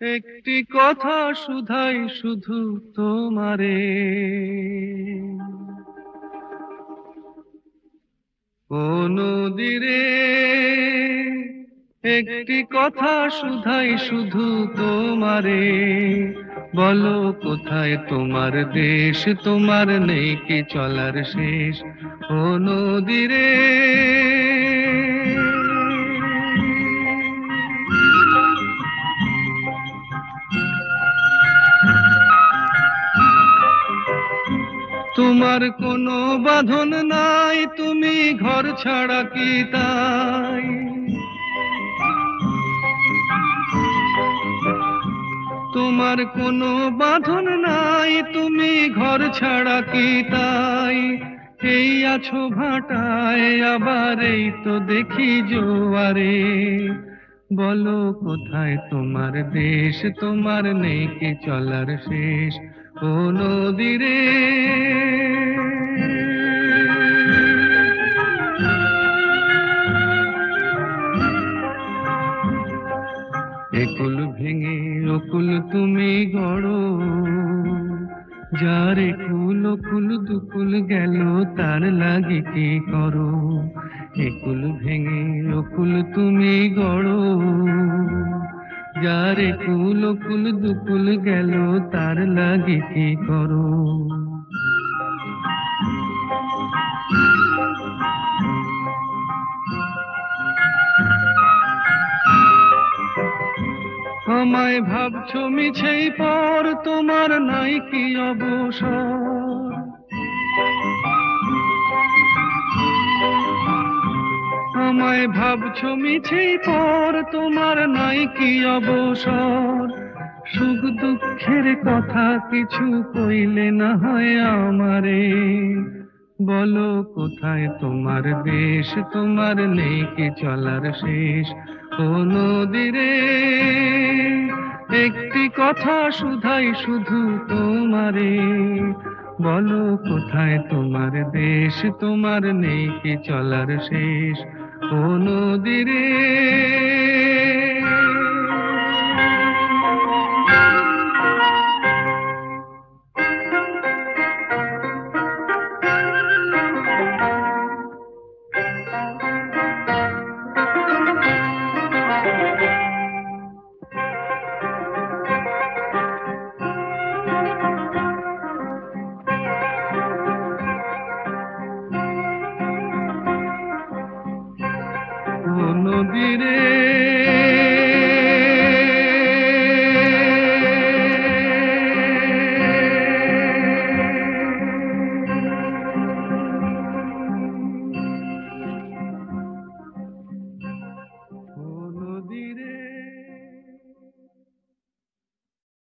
একটি কথা শুধাই শুধু তোমারে, ও নদীরে। একটি কথা শুধাই শুধু তোমারে, বলো কোথায় তোমার দেশ, তোমার নেই কি চলার শেষ, ও নদীরে। তোমার কোনো বাঁধন নাই, তুমি ঘর ছাড়া কি তাই? তোমার কোনো বাঁধন নাই, তুমি ঘর ছাড়া কি তাই? এই আছো ভাটায়, আবার এই তো দেখি জোয়ারে, বলো কোথায় তোমার দেশ, তোমার নেই কি চলার শেষ, ও নদীরে। একুল ভেঙে অকুল তুমি গড়ো, যার একুল অকুল দুকুল গেল, তার লাগি কি করো? একুল ভেঙে অকুল তুমি গড়ো, যার একুল অকুল দুকুল গেল, তার লাগি কি করো? আমায় ভাবছো মিছেই পর, তোমার নাই কি অবসর? আমায় ভাবছো মিছেই পর, তোমার নাই কি অবসর? সুখ দুঃখের কথা কিছু কইলে না হয় আমারে, বলো কোথায় তোমার দেশ, তোমার নেই কি চলার শেষ, ও নদীরে। একটি কথা শুধাই শুধু তোমারে, বলো কোথায় তোমার দেশ, তোমার নেই কি চলার শেষ, ও নদীরে।